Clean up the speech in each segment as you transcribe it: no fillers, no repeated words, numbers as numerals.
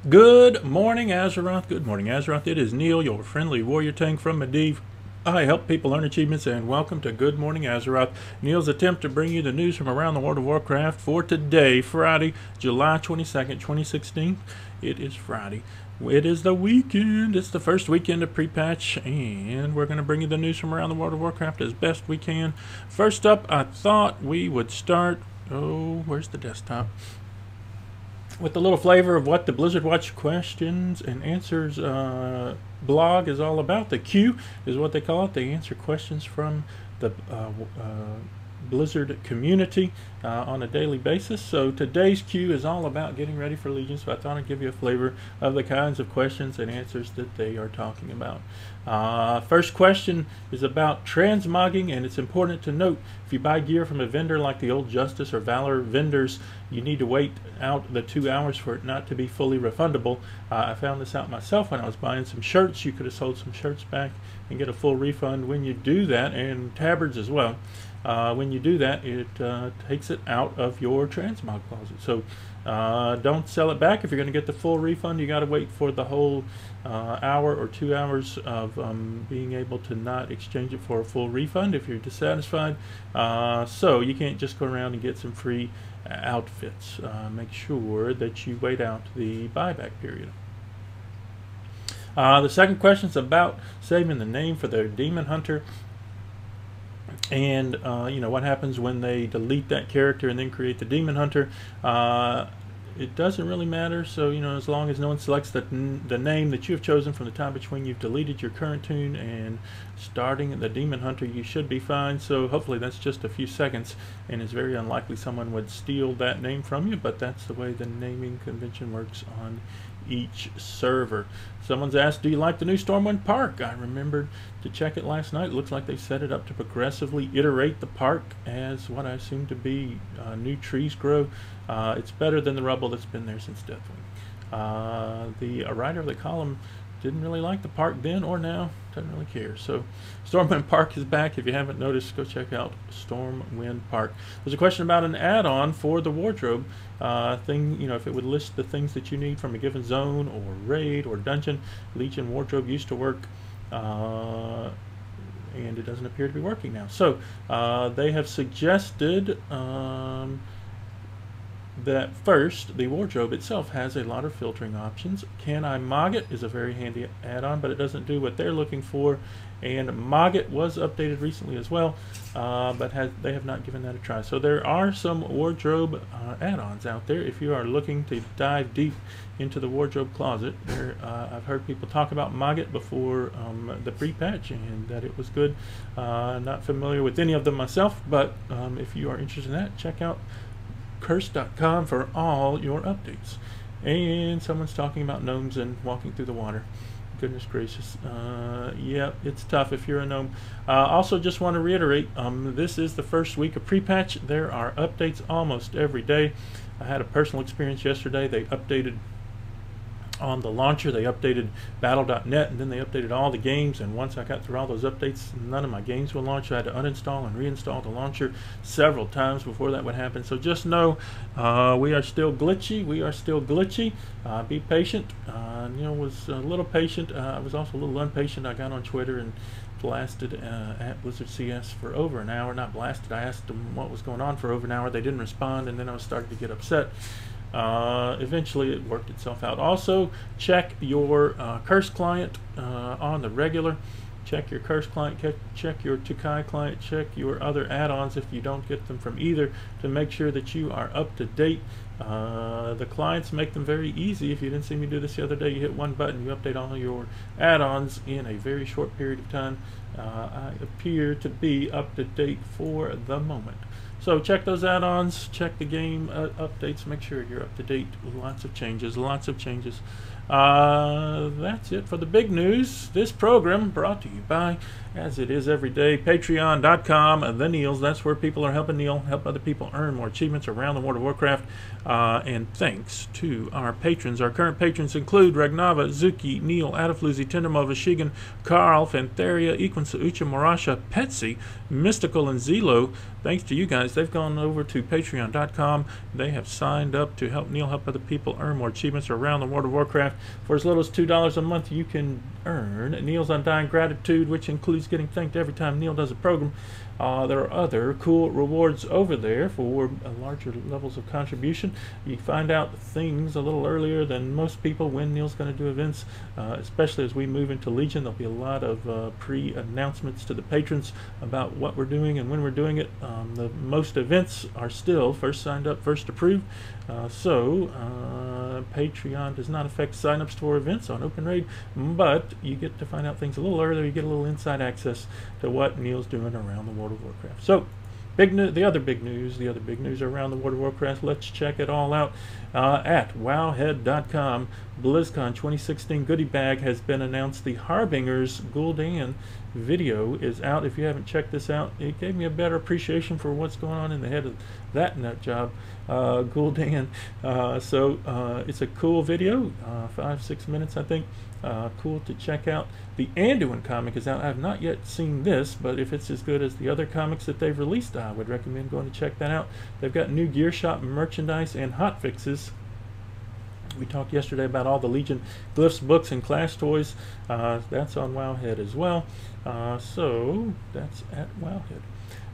Good morning, Azeroth. Good morning, Azeroth. It is Neil, your friendly warrior tank from Medivh. I help people earn achievements, and welcome to Good Morning Azeroth, Neil's attempt to bring you the news from around the World of Warcraft for today, Friday, July 22nd, 2016. It is Friday. It is the weekend. It's the first weekend of pre-patch, and we're going to bring you the news from around the World of Warcraft as best we can. First up, I thought we would start... Oh, where's the desktop? With a little flavor of what the Blizzard Watch questions and answers blog is all about. The Q is what they call it. They answer questions from the Blizzard community on a daily basis. So today's Q is all about getting ready for Legion, so I thought I'd give you a flavor of the kinds of questions and answers that they are talking about. First question is about transmogging, and it's important to note if you buy gear from a vendor like the old Justice or Valor vendors, you need to wait out the 2 hours for it not to be fully refundable. I found this out myself when I was buying some shirts. You could have sold some shirts back and get a full refund when you do that, and tabards as well. When you do that, it takes it out of your transmog closet. So don't sell it back. If you're going to get the full refund, you got to wait for the whole hour or 2 hours of being able to not exchange it for a full refund if you're dissatisfied. So you can't just go around and get some free outfits. Make sure that you wait out the buyback period. The second question is about saving the name for their Demon Hunter. And you know what happens when they delete that character and then create the Demon Hunter. It doesn't really matter, so you know, as long as no one selects the name that you've chosen from the time between you've deleted your current tune and starting the Demon Hunter, you should be fine. So hopefully that's just a few seconds, and it's very unlikely someone would steal that name from you, but that's the way the naming convention works on each server. Someone's asked, do you like the new Stormwind Park? I remembered to check it last night. It looks like they set it up to progressively iterate the park as what I assume to be new trees grow. It's better than the rubble that's been there since Deathwing. The writer of the column didn't really like the park then or now. Doesn't really care. So Stormwind Park is back. If you haven't noticed, go check out Stormwind Park. There's a question about an add-on for the wardrobe thing. You know, if it would list the things that you need from a given zone or raid or dungeon. Legion wardrobe used to work, and it doesn't appear to be working now. So they have suggested that first, the wardrobe itself has a lot of filtering options. Can I Mog It is a very handy add-on, but it doesn't do what they're looking for. And Mog It was updated recently as well, but they have not given that a try. So there are some wardrobe add-ons out there. If you are looking to dive deep into the wardrobe closet, I've heard people talk about Mog It before the pre-patch and that it was good. Not familiar with any of them myself, but if you are interested in that, check out curse.com for all your updates. And someone's talking about gnomes and walking through the water. Goodness gracious. Yeah, it's tough if you're a gnome. Also just want to reiterate, this is the first week of pre-patch. There are updates almost every day. I had a personal experience yesterday. They updated on the launcher, they updated battle.net, and then they updated all the games, and once I got through all those updates, none of my games would launch. I had to uninstall and reinstall the launcher several times before that would happen. So just know we are still glitchy. We are still glitchy. Be patient. Neil was a little patient. I was also a little impatient. I got on Twitter and blasted at Blizzard CS for over an hour. Not blasted, I asked them what was going on for over an hour. They didn't respond, and then I was starting to get upset. Eventually it worked itself out. Also, check your Curse client on the regular. Check your Curse client, check your Tukai client, check your other add-ons if you don't get them from either, to make sure that you are up to date. The clients make them very easy. If you didn't see me do this the other day, you hit one button, you update all your add-ons in a very short period of time. I appear to be up to date for the moment. So check those add-ons, check the game updates, make sure you're up to date. Lots of changes, lots of changes. That's it for the big news. This program brought to you by as it is every day. Patreon.com, the Nealls. That's where people are helping Neall help other people earn more achievements around the World of Warcraft. And thanks to our patrons. Our current patrons include Ragnava, Zuki, Neall, Adafluzi, Tendermova, Shigan, Carl, Fantheria, Equinsa, Ucha, Morasha, Petsy, Mystical, and Zelo. Thanks to you guys. They've gone over to Patreon.com. They have signed up to help Neall help other people earn more achievements around the World of Warcraft. For as little as $2 a month, you can earn Neall's Undying Gratitude, which includes getting thanked every time Neall does a program. There are other cool rewards over there for larger levels of contribution. You find out things a little earlier than most people when Neall's going to do events, especially as we move into Legion. There'll be a lot of pre-announcements to the patrons about what we're doing and when we're doing it. The most events are still first signed up, first approved. Patreon does not affect signups for events on Open Raid, but you get to find out things a little earlier. You get a little inside access to what Neall's doing around the World of Warcraft. So, the other big news around the World of Warcraft. Let's check it all out at wowhead.com. BlizzCon 2016 goodie bag has been announced. The Harbinger's Gul'dan video is out. If you haven't checked this out, it gave me a better appreciation for what's going on in the head of that nut job, Gul'dan. It's a cool video, 5-6 minutes I think. Cool to check out. The Anduin comic is out. I have not yet seen this, but if it's as good as the other comics that they've released, I would recommend going to check that out. They've got new gear shop merchandise and hotfixes. We talked yesterday about all the Legion glyphs, books, and class toys. That's on Wowhead as well. So that's at Wowhead.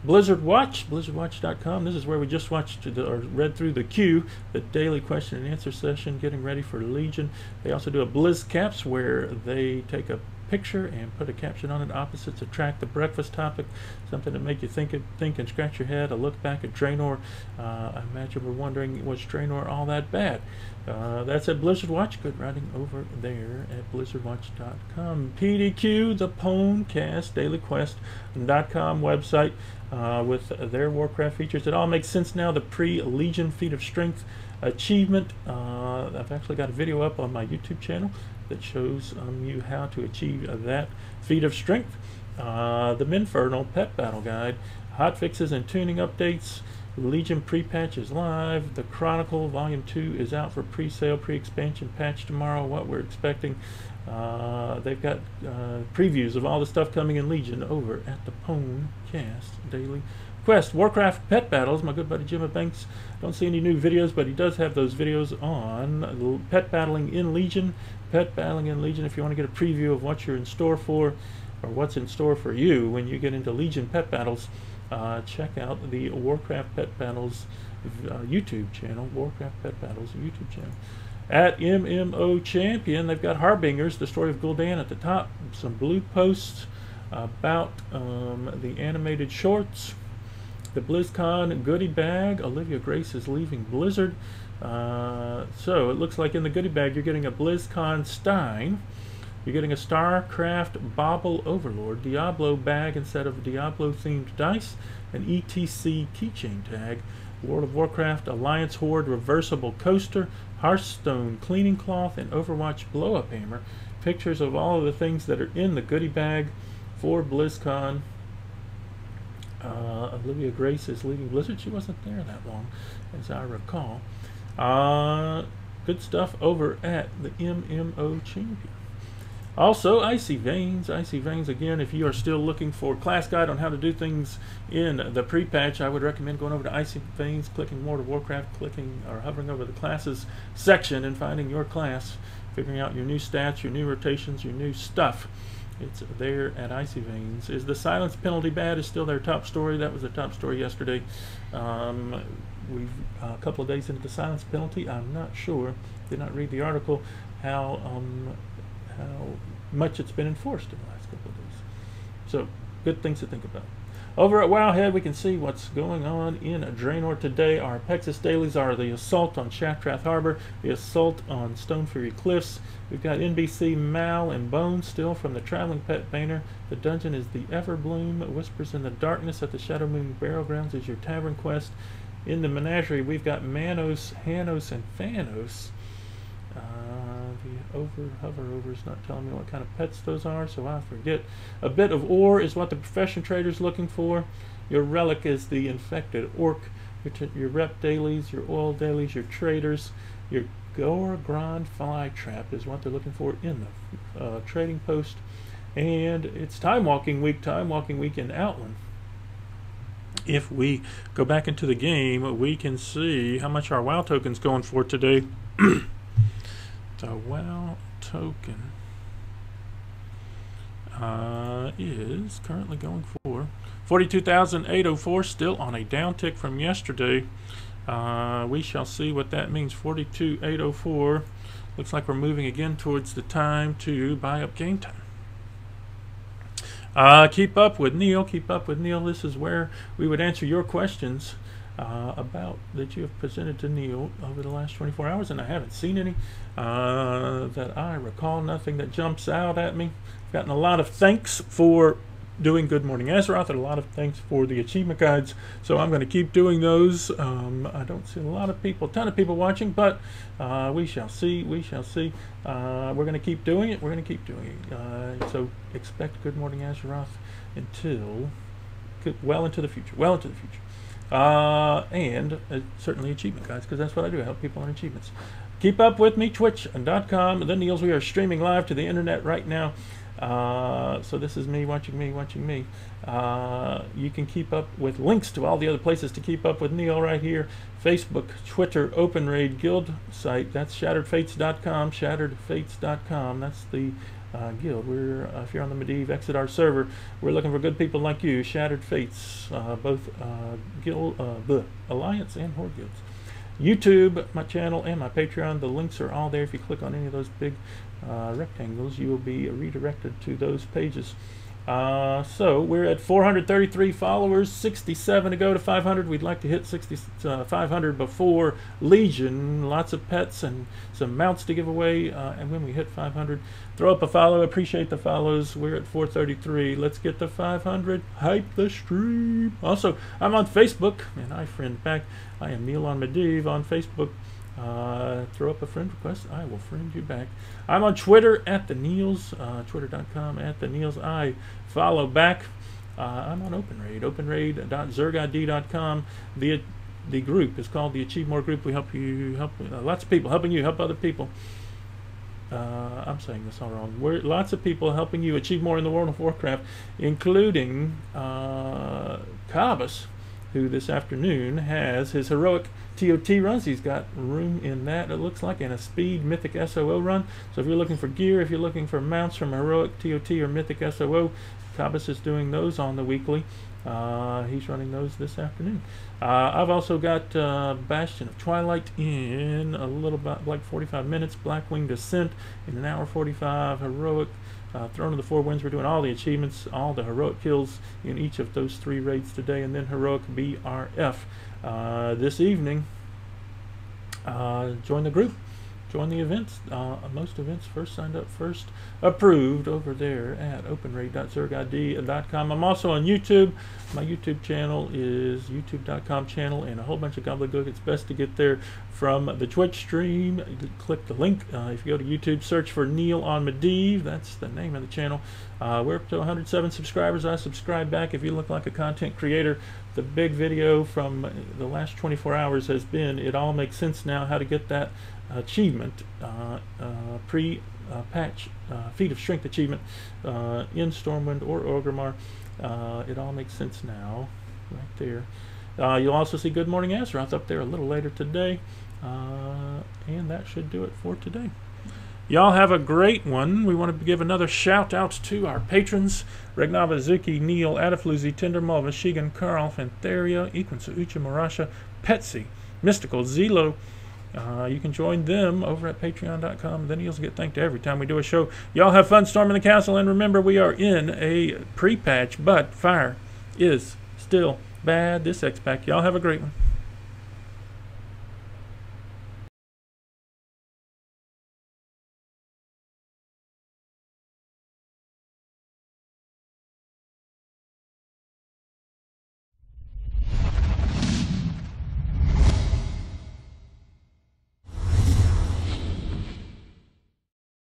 Blizzard Watch, blizzardwatch.com. This is where we just watched or read through the queue, the daily question and answer session, getting ready for Legion. They also do a Blizz Caps where they take a picture and put a caption on it. Opposites attract, the breakfast topic, something to make you think and scratch your head. A look back at Draenor. I imagine we're wondering, was Draenor all that bad? That's at Blizzard Watch. Good writing over there at blizzardwatch.com. PDQ, the Pwnecast, dailyquest.com website with their Warcraft features. It all makes sense now. The pre-Legion Feat of Strength achievement. I've actually got a video up on my YouTube channel that shows you how to achieve that feat of strength. The Minfernal Pet Battle Guide, hotfixes and tuning updates. Legion pre-patch is live. The Chronicle Volume 2 is out for pre-sale, pre-expansion patch tomorrow. What we're expecting. They've got previews of all the stuff coming in Legion over at the Pwnecast Daily Quest. Warcraft Pet Battles. My good buddy Jim Banks. Don't see any new videos, but he does have those videos on pet battling in Legion. Pet battling in Legion. If you want to get a preview of what you're in store for, or what's in store for you when you get into Legion pet battles, check out the Warcraft Pet Battles YouTube channel. Warcraft Pet Battles YouTube channel. At MMO Champion, they've got Harbingers, the story of Gul'dan at the top. Some blue posts about the animated shorts. The BlizzCon goodie bag. Olivia Grace is leaving Blizzard. So it looks like in the goodie bag you're getting a BlizzCon Stein. You're getting a StarCraft Bauble Overlord, Diablo bag instead of Diablo-themed dice, an ETC keychain tag, World of Warcraft Alliance Horde reversible coaster, Hearthstone cleaning cloth, and Overwatch blow-up hammer. Pictures of all of the things that are in the goodie bag for BlizzCon. Olivia Grace is leaving Blizzard. She wasn't there that long, as I recall. Good stuff over at the MMO Champion. Also, Icy Veins. Icy Veins, again, if you are still looking for a class guide on how to do things in the pre-patch, I would recommend going over to Icy Veins, clicking World of Warcraft, clicking or hovering over the classes section and finding your class, figuring out your new stats, your new rotations, your new stuff. It's there at Icy Veins. Is the silence penalty bad? Is still their top story. That was their top story yesterday. We've a couple of days into the silence penalty. I'm not sure. Did not read the article how much it's been enforced in the last couple of days. So, good things to think about. Over at Wowhead, we can see what's going on in Draenor today. Our Pexis dailies are the assault on Shaftrath Harbor, the assault on Stone Fury Cliffs. We've got NBC Mal and Bones still from the Traveling Pet banner. The dungeon is the Everbloom. Whispers in the Darkness at the Shadow Moon Burial Grounds is your tavern quest. In the Menagerie, we've got Manos, Hanos, and Thanos. The hover over is not telling me what kind of pets those are, so I forget. A bit of ore is what the profession trader's looking for. Your relic is the infected orc. Your rep dailies, your oil dailies, your traders. Your Gorgon fly trap is what they're looking for in the trading post. And it's time walking week in Outland. If we go back into the game, we can see how much our WoW token's going for today. The WoW token is currently going for 42,804, still on a downtick from yesterday. We shall see what that means. 42,804. Looks like we're moving again towards the time to buy up game time. Keep up with Neall. Keep up with Neall. This is where we would answer your questions about that you have presented to Neall over the last 24 hours, and I haven't seen any that I recall. Nothing that jumps out at me. I've gotten a lot of thanks for doing Good Morning Azeroth, and a lot of thanks for the achievement guides, so I'm going to keep doing those. I don't see a ton of people watching, but we shall see. We're going to keep doing it. So expect Good Morning Azeroth until well into the future. And certainly achievement guides, because that's what I do. I help people on achievements. Keep up with me, twitch.com. The Nealls, we are streaming live to the internet right now. So this is me watching me. You can keep up with links to all the other places to keep up with Neall right here. Facebook, Twitter, Open Raid, Guild site. That's shatteredfates.com. That's the guild. We're if you're on the Medivh exit our server, we're looking for good people like you. Shattered Fates, both guild, the Alliance and Horde guilds. YouTube, my channel, and my Patreon. The links are all there. If you click on any of those big rectangles, you will be redirected to those pages. So we're at 433 followers, 67 to go to 500. We'd like to hit 500 before Legion. Lots of pets and some mounts to give away. And when we hit 500, throw up a follow. Appreciate the follows. We're at 433. Let's get to 500. Hype the stream. Also, I'm on Facebook, and I friend back. I am Neall on Medivh on Facebook. Throw up a friend request. I will friend you back. I'm on Twitter at the Nealls, twitter.com at the Nealls. I follow back. I'm on openraid.zergid.com. The group is called the Achieve More Group. We help lots of people helping you help other people. I'm saying this all wrong. We're lots of people helping you achieve more in the World of Warcraft, including Kabas, who this afternoon has his heroic TOT runs. He's got room in that, it looks like, and a speed mythic SOO run. So if you're looking for gear, if you're looking for mounts from heroic TOT or mythic SOO, Kabas is doing those on the weekly. He's running those this afternoon. I've also got Bastion of Twilight in a little bit, like 45 minutes. Blackwing Descent in an hour 45. Heroic Throne of the Four Winds. We're doing all the achievements, all the heroic kills in each of those 3 raids today, and then heroic BRF this evening. Join the group, join the events. Most events first signed up, first approved over there at openraid.zergid.com. I'm also on YouTube. My YouTube channel is youtube.com channel, and a whole bunch of gobbledygook. It's best to get there from the Twitch stream. Click the link. If you go to YouTube, search for Neall on Medivh. That's the name of the channel. We're up to 107 subscribers. I subscribe back. If you look like a content creator, the big video from the last 24 hours has been It All Makes Sense Now, how to get that achievement, pre-patch Feat of Strength achievement in Stormwind or Orgrimmar. It all makes sense now, right there. You'll also see Good Morning Azeroth up there a little later today, and that should do it for today. Y'all have a great one. We want to give another shout out to our patrons: Regnava, Zuki, Neall, Adafluzi, Tindermall, Vashigan, Karl, Fantheria, Equinsa, Ucha, Marasha, Petsy, Mystical, Zelo. You can join them over at patreon.com. Then you'll get thanked every time we do a show. Y'all have fun storming the castle, and remember, we are in a pre-patch, but fire is still bad this X-Pack. Y'all have a great one.